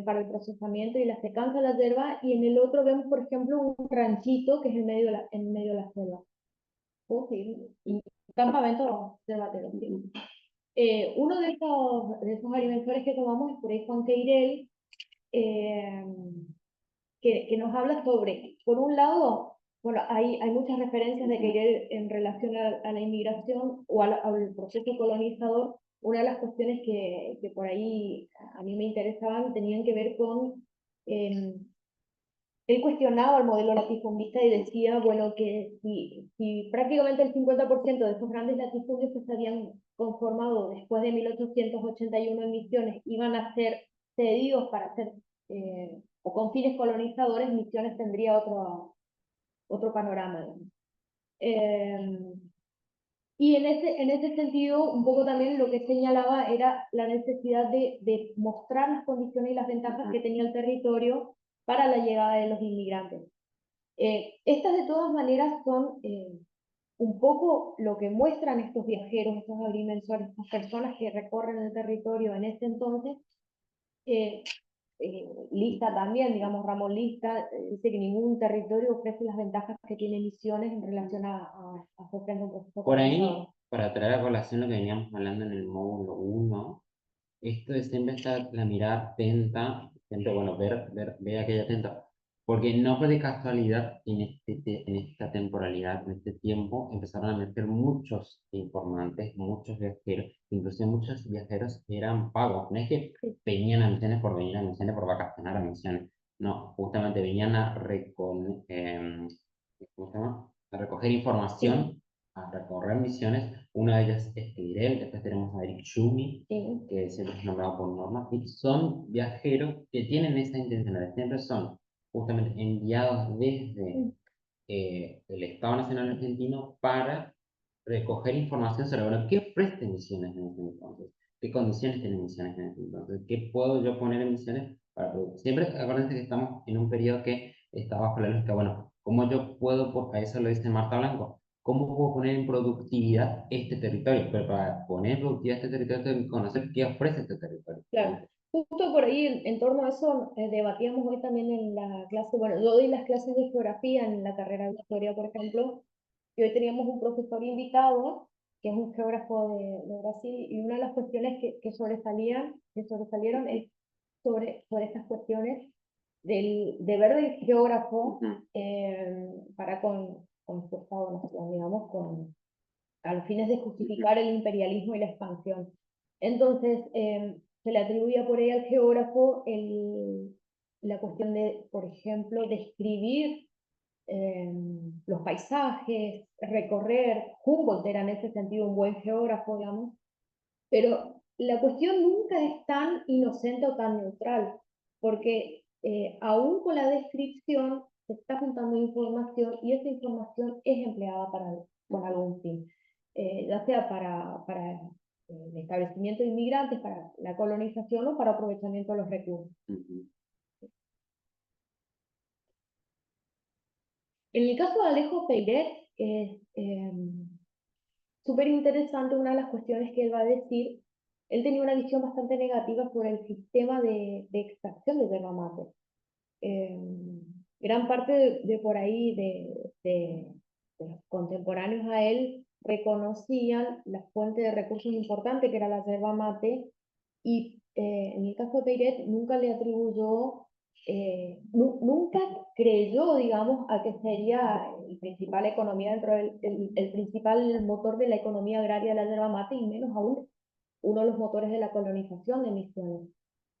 para el procesamiento y la secanza de la yerba, y en el otro vemos, por ejemplo, un ranchito que es en medio de la selva. Sí, y un campamento de batero, sí. Uno de esos alimentadores que tomamos es por ahí Juan Queirel, eh, que nos habla sobre, por un lado, bueno, hay muchas referencias de Queirel en relación a la inmigración o al proceso colonizador. Una de las cuestiones que por ahí a mí me interesaban tenían que ver con eh, él cuestionaba el modelo latifundista y decía, bueno, que si prácticamente el 50% de esos grandes latifundios que se habían conformado después de 1881 en Misiones iban a ser cedidos para hacer, o con fines colonizadores, Misiones tendría otro panorama. Eh, y en ese sentido, un poco también lo que señalaba era la necesidad de mostrar las condiciones y las ventajas que tenía el territorio para la llegada de los inmigrantes. Estas de todas maneras son un poco lo que muestran estos viajeros, estos agrimensores, estas personas que recorren el territorio en ese entonces. eh, Lista también, digamos, Ramón Lista, dice que ningún territorio ofrece las ventajas que tiene Misiones en relación a hacer frente a un proceso Por colonizador. ahí, para traer a colación lo que veníamos hablando en el módulo uno, esto de siempre estar la mirada atenta, siempre, bueno, ver aquella atenta, porque no fue de casualidad en esta temporalidad, en este tiempo, empezaron a meter muchos informantes, muchos viajeros, incluso muchos viajeros eran pagos, no es que Sí, venían a Misiones por venir a Misiones, por vacacionar a Misiones, no, justamente venían ¿cómo se llama? A recoger sí, información, a recorrer Misiones. Una de ellas es Eirel, después tenemos a Eric Schumi, sí, que siempre es nombrado por Norma, y son viajeros que tienen esa intencionalidad, siempre son justamente enviados desde sí, el Estado Nacional Argentino para recoger información sobre, bueno, qué ofrece Misiones en ese entonces. qué condiciones tienen Misiones en ese entonces, qué puedo yo poner en Misiones para producir. Siempre acuérdense que estamos en un periodo que está bajo la lógica, bueno, ¿cómo yo puedo, a eso lo dice Marta Blanco, cómo puedo poner en productividad este territorio? Pero para poner en productividad este territorio tengo que conocer qué ofrece este territorio. Claro. Justo por ahí, en torno a eso, debatíamos hoy también en la clase, bueno, yo doy las clases de geografía en la carrera de historia, por ejemplo, y hoy teníamos un profesor invitado, que es un geógrafo de Brasil, y una de las cuestiones que sobresalieron es sobre estas cuestiones del deber del geógrafo para con su Estado-nación, digamos, a los fines de justificar el imperialismo y la expansión. Entonces, se le atribuía por ahí al geógrafo la cuestión de, por ejemplo, describir los paisajes, recorrer. Humboldt era en ese sentido un buen geógrafo, digamos, pero la cuestión nunca es tan inocente o tan neutral, porque aún con la descripción se está juntando información y esa información es empleada con algún fin, ya sea para el establecimiento de inmigrantes, para la colonización o para aprovechamiento de los recursos. En el caso de Alejo Peiret, es súper interesante una de las cuestiones que él va a decir. Él tenía una visión bastante negativa sobre el sistema de extracción de yerba mate. Gran parte de por ahí de los contemporáneos a él reconocían la fuente de recursos importante que era la yerba mate y en el caso de Peiret nunca le atribuyó, nunca creyó, digamos, a que sería el principal economía dentro el principal motor de la economía agraria de la yerba mate y menos aún uno de los motores de la colonización de Misiones.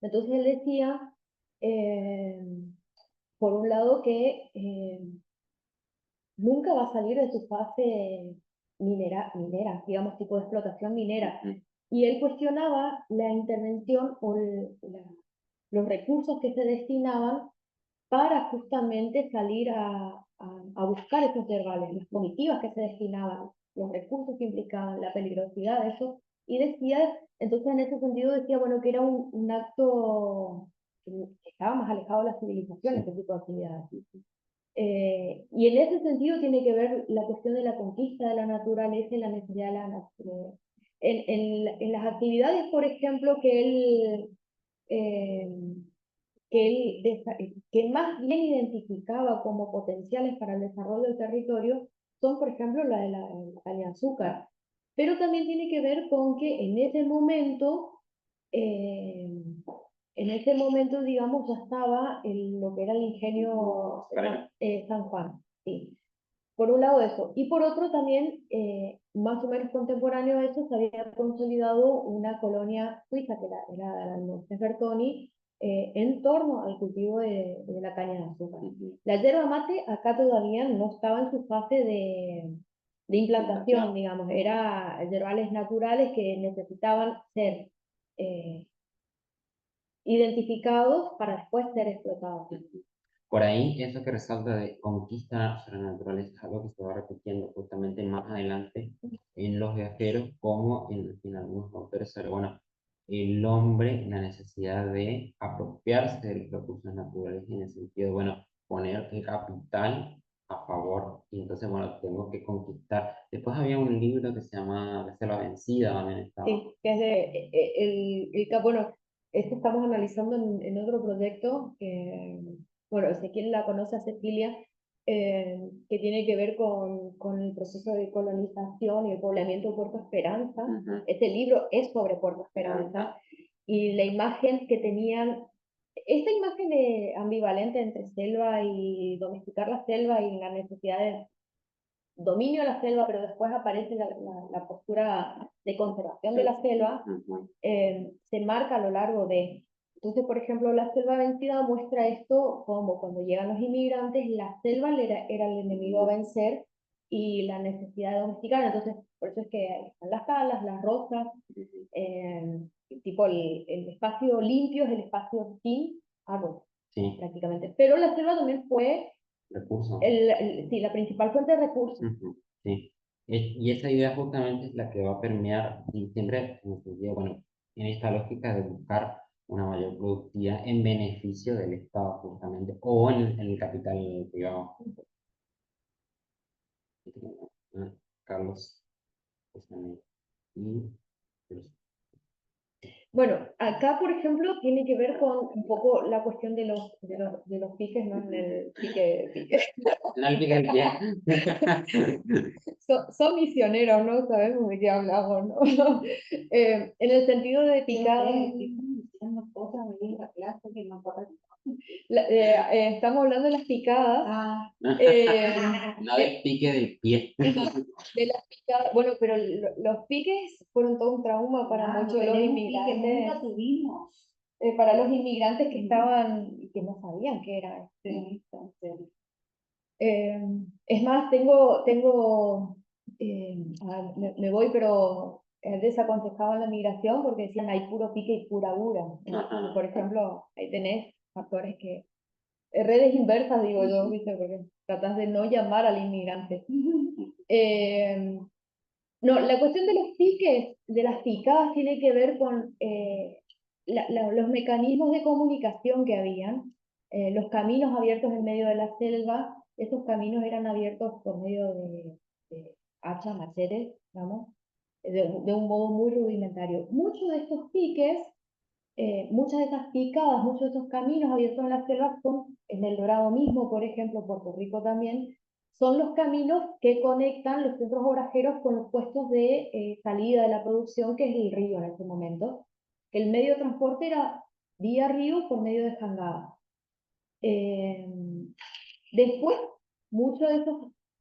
Entonces él decía, eh, por un lado, que nunca va a salir de su fase minera, digamos, tipo de explotación minera. Y él cuestionaba la intervención o los recursos que se destinaban para justamente salir a buscar esos yerbales, las comitivas que se destinaban, los recursos que implicaban, la peligrosidad de eso. Y decía, entonces en ese sentido decía, bueno, que era un acto que estaba más alejado de la civilización, este tipo de actividades. Y en ese sentido tiene que ver la cuestión de la conquista de la naturaleza y la necesidad de la naturaleza. En las actividades, por ejemplo, eh, que más bien identificaba como potenciales para el desarrollo del territorio, son, por ejemplo, la de la caña de azúcar. Pero también tiene que ver con que eh, en ese momento, digamos, ya estaba lo que era el ingenio San Juan. Sí. Por un lado eso. Y por otro también, más o menos contemporáneo a eso, se había consolidado una colonia suiza, que era la Montes Bertoni, en torno al cultivo de la caña de azúcar. La yerba mate acá todavía no estaba en su fase de implantación, digamos. Era yerbales naturales que necesitaban ser identificados para después ser explotados. Por ahí, eso que resalta de conquista sobre la naturaleza es algo que se va repitiendo justamente más adelante en los viajeros, como en algunos autores sobre, bueno, el hombre, la necesidad de apropiarse de los recursos naturales en el sentido de, bueno, poner el capital a favor. Y entonces, bueno, tengo que conquistar. Después había un libro que se llama La selva vencida, también estaba. Sí, que es bueno, este estamos analizando en otro proyecto que, bueno, Ezequiel la conoce a Cecilia, que tiene que ver con el proceso de colonización y el poblamiento de Puerto Esperanza. Este libro es sobre Puerto Esperanza y la imagen que tenían, esta imagen ambivalente entre selva y domesticar la selva y la necesidad de dominio de la selva, pero después aparece la postura de conservación de la selva, se marca a lo largo de... Entonces, por ejemplo, la selva vencida muestra esto como cuando llegan los inmigrantes, la selva era el enemigo a vencer y la necesidad de domesticar. Entonces, por eso es que están las calas, las rosas, tipo el espacio limpio es el espacio sin árbol, Sí, prácticamente. Pero la selva también fue recursos. sí, la principal fuente de recursos. Sí. Y esa idea justamente es la que va a permear y siempre en el sentido, bueno, en esta lógica de buscar una mayor productividad en beneficio del Estado, justamente, o en el capital privado. Carlos, y Bueno, acá, por ejemplo, tiene que ver con un poco la cuestión de los piques, no en el pique. no el pique del pie. Son misioneros, ¿no? Sabemos de qué hablamos, ¿no? En el sentido de picada. Estamos hablando de las picadas. No del pique del pie. De las picadas, bueno, pero los piques fueron todo un trauma para muchos de los inmigrantes. Para los inmigrantes que estaban y que no sabían qué era esto. Es más, me voy, pero desaconsejaban la migración porque decían hay puro pique y pura dura. Por ejemplo, ahí tenés factores que, redes inversas, digo yo, ¿viste? Porque tratás de no llamar al inmigrante. No, la cuestión de los piques, de las picadas, tiene que ver con los mecanismos de comunicación que habían, los caminos abiertos en medio de la selva. Estos caminos eran abiertos por medio de hachas, machetes, digamos, de un modo muy rudimentario. Muchos de estos piques, muchas de esas picadas, muchos de esos caminos abiertos en la selva son, en El Dorado mismo, por ejemplo, Puerto Rico también, son los caminos que conectan los centros obrajeros con los puestos de salida de la producción, que es el río en ese momento. El medio de transporte era vía río por medio de jangadas. Después, muchos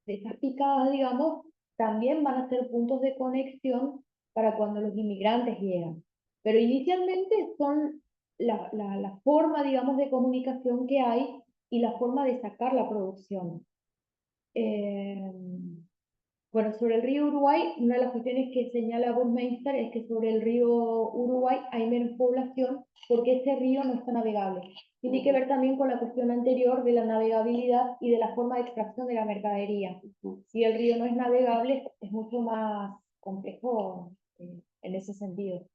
de esas picadas, digamos, también van a ser puntos de conexión para cuando los inmigrantes llegan. Pero inicialmente son la forma, digamos, de comunicación que hay y la forma de sacar la producción. Bueno, sobre el río Uruguay, una de las cuestiones que señala Burmeister es que sobre el río Uruguay hay menos población porque ese río no está navegable. Tiene que ver también con la cuestión anterior de la navegabilidad y de la forma de extracción de la mercadería. Si el río no es navegable, es mucho más complejo en ese sentido.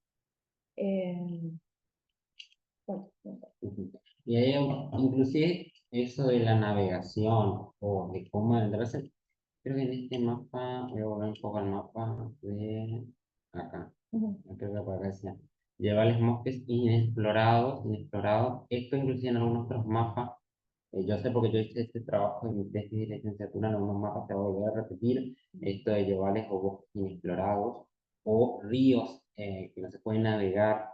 Bueno, no sé. Y ahí, inclusive, eso de la navegación o de cómo adentrarse, creo que en este mapa, voy a volver un poco al mapa de acá. Creo que por acá decía, llevar bosques inexplorados. Esto inclusive en algunos otros mapas, yo sé porque yo hice este trabajo en mi tesis de licenciatura, en algunos mapas se va a volver a repetir esto de llevales o bosques inexplorados o ríos que no se pueden navegar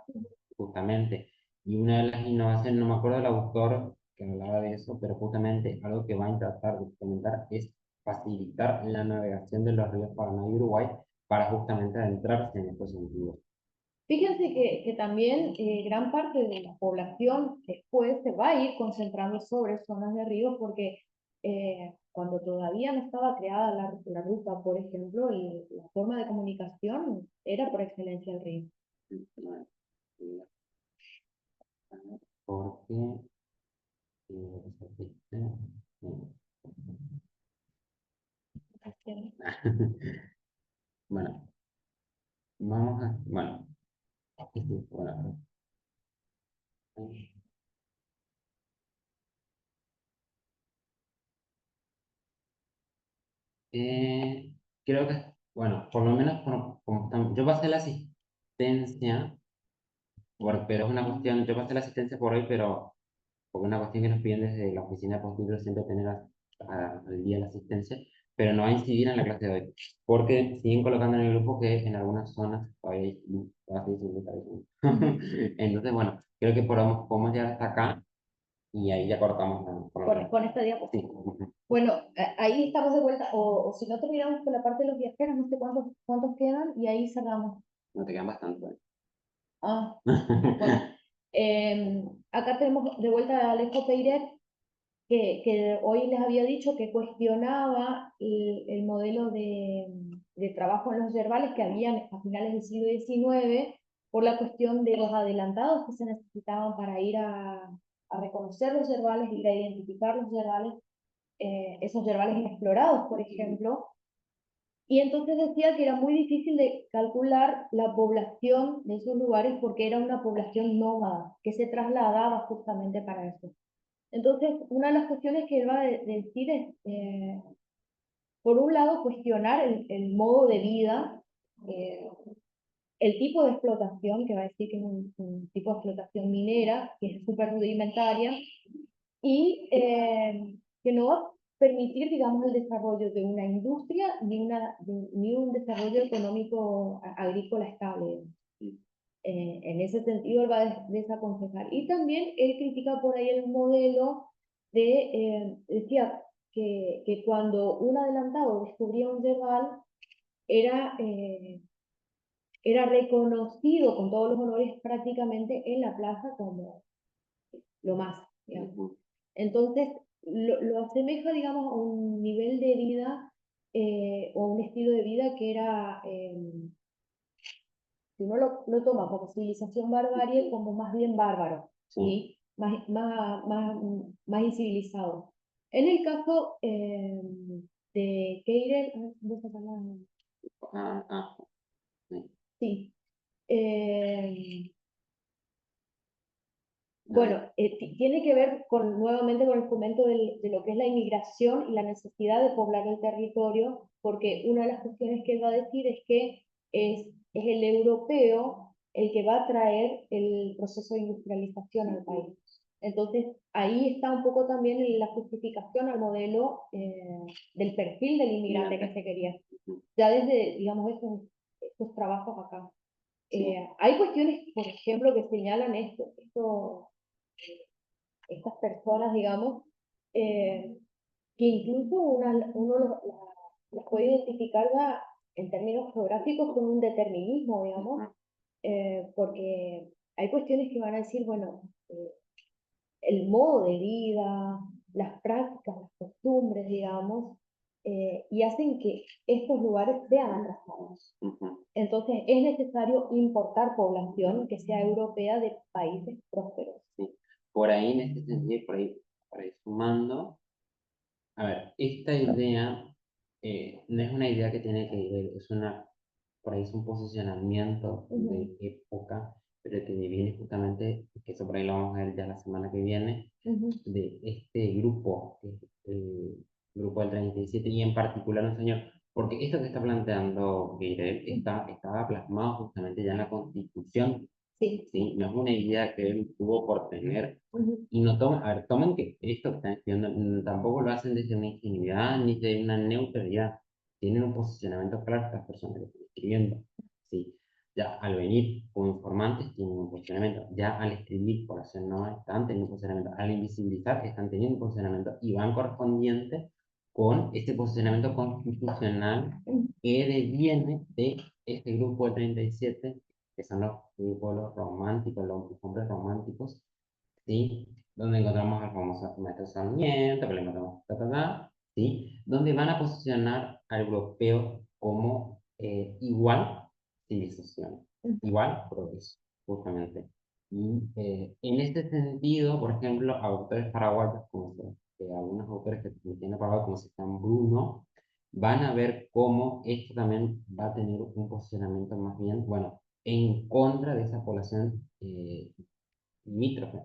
justamente. Y una de las innovaciones, no me acuerdo del autor que hablaba de eso, pero justamente algo que va a tratar de implementar es facilitar la navegación de los ríos Paraná y Uruguay para justamente adentrarse en estos sentidos. Fíjense que también gran parte de la población después se va a ir concentrando sobre zonas de ríos porque cuando todavía no estaba creada la ruta, por ejemplo, la forma de comunicación era por excelencia el río. Porque bueno, bueno, bueno, eh, creo que, bueno, por lo menos yo pasé la asistencia, pero es una cuestión, yo pasé la asistencia por hoy, pero porque es una cuestión que nos piden desde la oficina de postítulo siempre tener al día la asistencia, pero no va a incidir en la clase de hoy, porque siguen colocando en el grupo que en algunas zonas todavía hay luz, todavía hay luz, todavía hay luz. Entonces, bueno, creo que podemos llegar hasta acá y ahí ya cortamos Con esta diapositiva. Sí. Bueno, ahí estamos de vuelta, o si no terminamos con la parte de los viajeros, no sé cuántos quedan, y ahí cerramos. No te quedan bastante. Bueno. Ah, bueno. Acá tenemos de vuelta a Alejo Peiret, que hoy les había dicho que cuestionaba el modelo de trabajo en los yerbales que habían a finales del siglo XIX por la cuestión de los adelantados que se necesitaban para ir a reconocer los yerbales, ir a identificar los yerbales, esos yerbales inexplorados, por ejemplo. Y entonces decía que era muy difícil de calcular la población de esos lugares porque era una población nómada que se trasladaba justamente para eso. Entonces, una de las cuestiones que él va a decir es, por un lado, cuestionar el modo de vida, eh, el tipo de explotación, que va a decir que es un tipo de explotación minera, que es súper rudimentaria, y que no va a permitir, digamos, el desarrollo de una industria ni un desarrollo económico agrícola estable. En ese sentido, él va a desaconsejar. Y también él critica por ahí el modelo decía que cuando un adelantado descubría un yerbal, era, era reconocido con todos los honores prácticamente en la plaza como lo más, digamos. Entonces, lo asemeja, digamos, a un nivel de vida o un estilo de vida que era, si uno lo toma como civilización barbarie, como más bien bárbaro, ¿sí? Más incivilizado. En el caso de Keirel, ¿vos te acordás? Sí. Sí. Bueno, tiene que ver nuevamente con el fomento de lo que es la inmigración y la necesidad de poblar el territorio, porque una de las cuestiones que él va a decir es que es el europeo el que va a traer el proceso de industrialización al país. Entonces, ahí está un poco también la justificación al modelo del perfil del inmigrante que se quería. Ya desde, digamos, estos trabajos acá. Hay cuestiones, por ejemplo, que señalan estas personas, digamos, que incluso uno las puede identificar ya en términos geográficos con un determinismo, digamos, porque hay cuestiones que van a decir, bueno, el modo de vida, las prácticas, las costumbres, digamos, y hacen que estos lugares sean atrasados. Entonces es necesario importar población que sea europea de países prósperos. Sí. Por ahí, en este sentido, por ahí sumando, a ver, esta idea no es una idea que tiene que ir, es una, por ahí es un posicionamiento de época, pero que viene justamente, que eso por ahí lo vamos a ver ya la semana que viene, de este grupo, que es el grupo del 37, y en particular un señor, porque esto que está planteando Guirel estaba plasmado justamente ya en la Constitución. Sí. ¿Sí? No es una idea que él tuvo por tener. Y no tomen, a ver, tomen que esto que están escribiendo tampoco lo hacen desde una ingenuidad ni de una neutralidad. Tienen un posicionamiento claro estas personas que están escribiendo. ¿Sí? Ya al venir como informantes tienen un posicionamiento. Ya al escribir por hacer no están teniendo un posicionamiento. Al invisibilizar están teniendo un posicionamiento y van correspondientes con este posicionamiento constitucional que deviene de este grupo de 37 que son los grupos románticos, los hombres románticos, ¿sí? Donde encontramos al famoso maestro Sarmiento, que le encontramos, ¿sí? Donde van a posicionar al europeo como igual civilización, igual progreso, justamente. Y en este sentido, por ejemplo, autores paraguayos, algunos autores que tienen Paraguay, como se llama Bruno, van a ver cómo esto también va a tener un posicionamiento más bien, bueno, en contra de esa población limítrofe.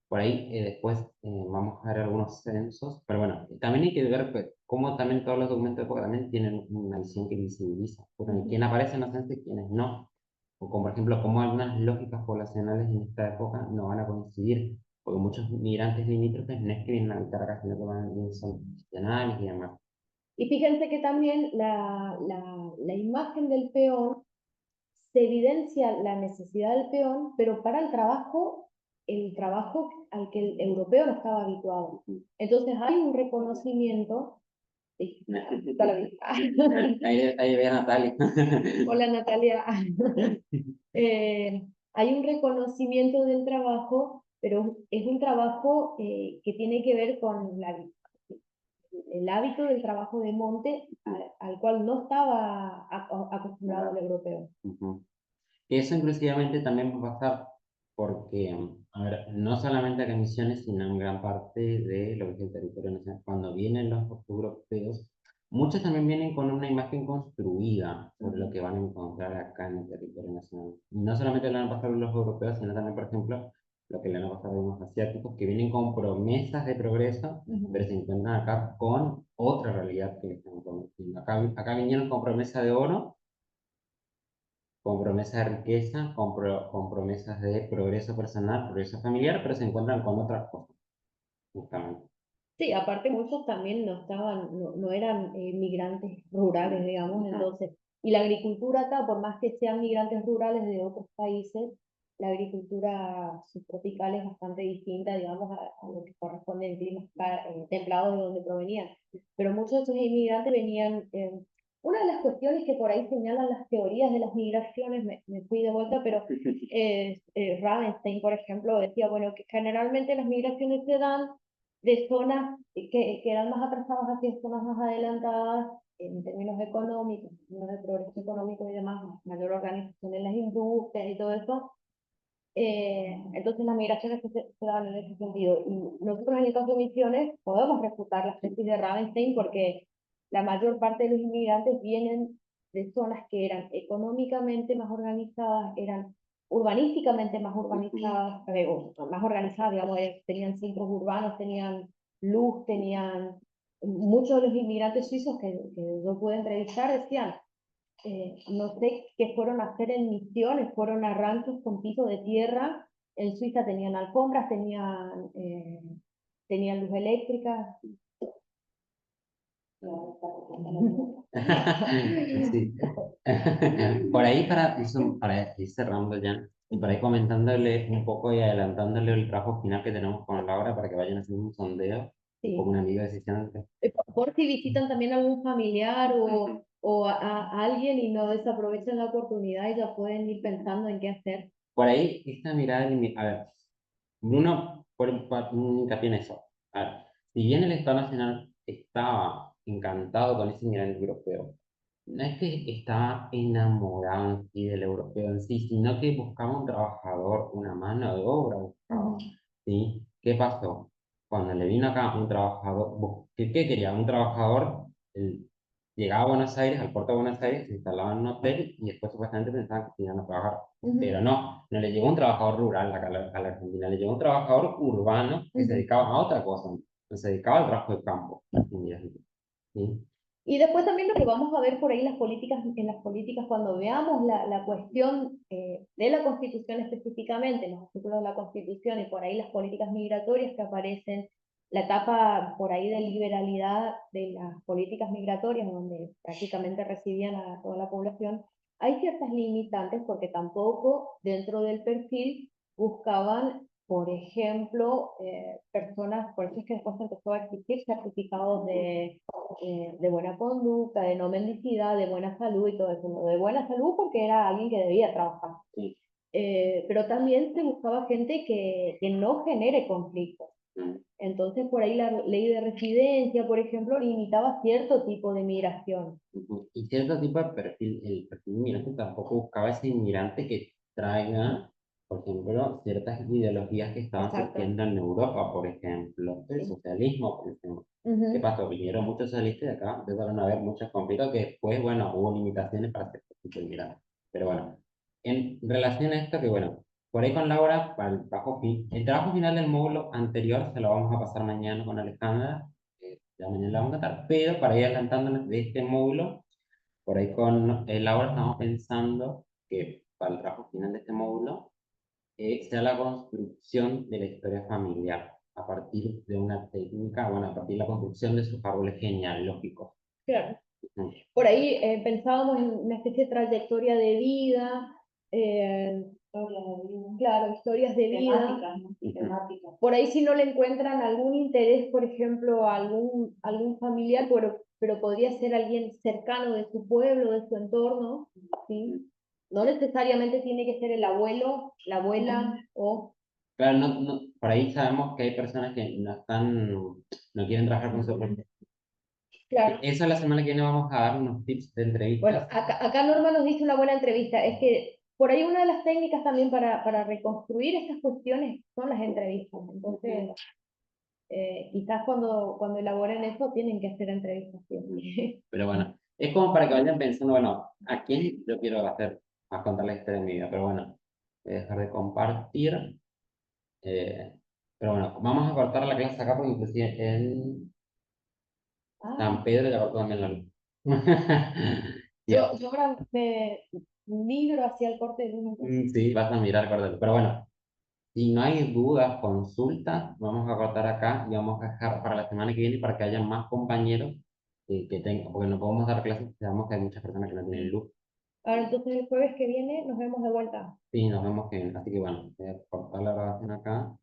Por ahí después vamos a ver algunos censos, pero bueno, también hay que ver pues, cómo también todos los documentos de época también tienen una visión que visibiliza, quién aparece en los censos y quiénes no. O como por ejemplo, cómo algunas lógicas poblacionales en esta época no van a coincidir, porque muchos migrantes limítrofes no es que vienen a habitar acá, sino que son gestionales y demás. Y fíjense que también la imagen del peón se evidencia la necesidad del peón, pero para el trabajo al que el europeo no estaba habituado. Entonces hay un reconocimiento. Sí, ahí ve a Natalia. Hola Natalia. Hay un reconocimiento del trabajo, pero es un trabajo que tiene que ver con el hábito del trabajo de monte al cual no estaba acostumbrado el europeo. Eso inclusivamente también va a pasar porque, a ver, no solamente acá en Misiones, sino en gran parte de lo que es el territorio nacional. Cuando vienen los europeos, Muchos también vienen con una imagen construida sobre lo que van a encontrar acá en el territorio nacional. Y no solamente le van a pasar a los europeos, sino también, por ejemplo, lo que le van a pasar a los asiáticos, que vienen con promesas de progreso, pero se encuentran acá con otra realidad que les están prometiendo. Acá vinieron con promesa de oro, con promesas de riqueza, con promesas de progreso personal, progreso familiar, pero se encuentran con otras cosas, justamente. Sí, aparte muchos también no eran migrantes rurales, digamos, entonces, y la agricultura acá, por más que sean migrantes rurales de otros países, la agricultura subtropical es bastante distinta, digamos, a lo que corresponde en climas templados de donde provenían. Pero muchos de esos inmigrantes venían, una de las cuestiones que por ahí señalan las teorías de las migraciones, me fui de vuelta, pero Ravenstein, por ejemplo, decía, bueno, que generalmente las migraciones se dan de zonas que eran más atrasadas hacia zonas más adelantadas en términos económicos, en términos de progreso económico y demás, mayor organización en las industrias y todo eso. Entonces las migraciones se dan en ese sentido. Y nosotros en el caso de Misiones podemos refutar la tesis de Ravenstein porque la mayor parte de los inmigrantes vienen de zonas que eran económicamente más organizadas, eran urbanísticamente más urbanizadas, más organizadas, digamos, tenían centros urbanos, tenían luz, tenían... Muchos de los inmigrantes suizos que yo pude entrevistar decían, no sé qué fueron a hacer en Misiones, fueron a ranchos con piso de tierra, en Suiza tenían alfombras, tenían luz eléctrica. Sí. Por ahí, para ir cerrando ya, y por ahí comentándole un poco y adelantándole el trabajo final que tenemos con Laura para que vayan haciendo un sondeo, Sí. como una amiga de Sicilia. Por si visitan también a algún familiar o a alguien y no desaprovechan la oportunidad y ya pueden ir pensando en qué hacer. Por ahí, esta mirada, a ver, Bruno, por un hincapié en eso. A ver, si bien el Estado Nacional estaba encantado con ese inmigrante europeo, no es que estaba enamorado en sí del europeo en sí, sino que buscaba un trabajador, una mano de obra buscaba, ¿sí? ¿Qué pasó? Cuando le vino acá un trabajador, ¿qué quería? Un trabajador, llegaba a Buenos Aires, al puerto de Buenos Aires, se instalaba en un hotel y después supuestamente pensaban que iban a trabajar. Pero no le llegó un trabajador rural acá a la Argentina, le llegó un trabajador urbano que se dedicaba a otra cosa, se dedicaba al trabajo de campo. ¿Sí? Y después también lo que vamos a ver por ahí en las políticas, cuando veamos la cuestión de la Constitución específicamente, los artículos de la Constitución y por ahí las políticas migratorias que aparecen, la etapa por ahí de liberalidad de las políticas migratorias, donde prácticamente residían a toda la población, hay ciertas limitantes porque tampoco dentro del perfil buscaban, por ejemplo, personas, por eso es que después empezó a existir certificados de buena conducta, de no mendicidad, de buena salud y todo eso. ¿No? De buena salud porque era alguien que debía trabajar. Sí. Pero también se buscaba gente que no genere conflictos. Entonces, por ahí la ley de residencia, por ejemplo, limitaba cierto tipo de migración. Y cierto tipo de perfil, el perfil inmigrante tampoco buscaba ese inmigrante que traiga, por ejemplo, ciertas ideologías que estaban Exacto. surgiendo en Europa, por ejemplo, el socialismo, por ejemplo. ¿Qué pasó? Vinieron muchos socialistas y acá empezaron a haber muchos conflictos que después, bueno, hubo limitaciones para cierto tipo de inmigrante. Pero bueno, en relación a esto, que bueno, por ahí con Laura, para el trabajo final del módulo anterior se lo vamos a pasar mañana con Alejandra, ya mañana la vamos a tratar, pero para ir adelantándonos de este módulo, por ahí con Laura estamos pensando que para el trabajo final de este módulo sea la construcción de la historia familiar a partir de una técnica, bueno, a partir de la construcción de sus árboles genealógicos. Claro. Por ahí pensábamos en una especie de trayectoria de vida, claro, historias de vida. Temáticas. Por ahí si no le encuentran algún interés, por ejemplo, a algún familiar, pero podría ser alguien cercano de su pueblo, de su entorno, ¿sí? No necesariamente tiene que ser el abuelo, la abuela o... Claro, por ahí sabemos que hay personas que no quieren trabajar con su propio. Claro. Eso la semana que viene vamos a dar unos tips de Bueno, entrevistas. acá Norma nos dice una buena entrevista, es que por ahí una de las técnicas también para reconstruir estas cuestiones son las entrevistas. Entonces, quizás cuando elaboren eso tienen que hacer entrevistas siempre. Pero bueno, es como para que vayan pensando, bueno, ¿a quién yo quiero hacer, a contar la historia de mi vida? Pero bueno, voy a dejar de compartir. eh, pero bueno, vamos a cortar la clase acá porque inclusive en Ah, San Pedro ya cortó también la luz. Ya, yo ahora me migro hacia el corte de luz entonces. sí, vas a mirar, córtalo. Pero bueno, si no hay dudas, consultas, vamos a cortar acá y vamos a dejar para la semana que viene para que haya más compañeros que tengan, porque no podemos dar clases, sabemos que hay muchas personas que no tienen luz. Ahora entonces el jueves que viene nos vemos de vuelta. Sí, nos vemos que, así que bueno, voy a cortar la grabación acá.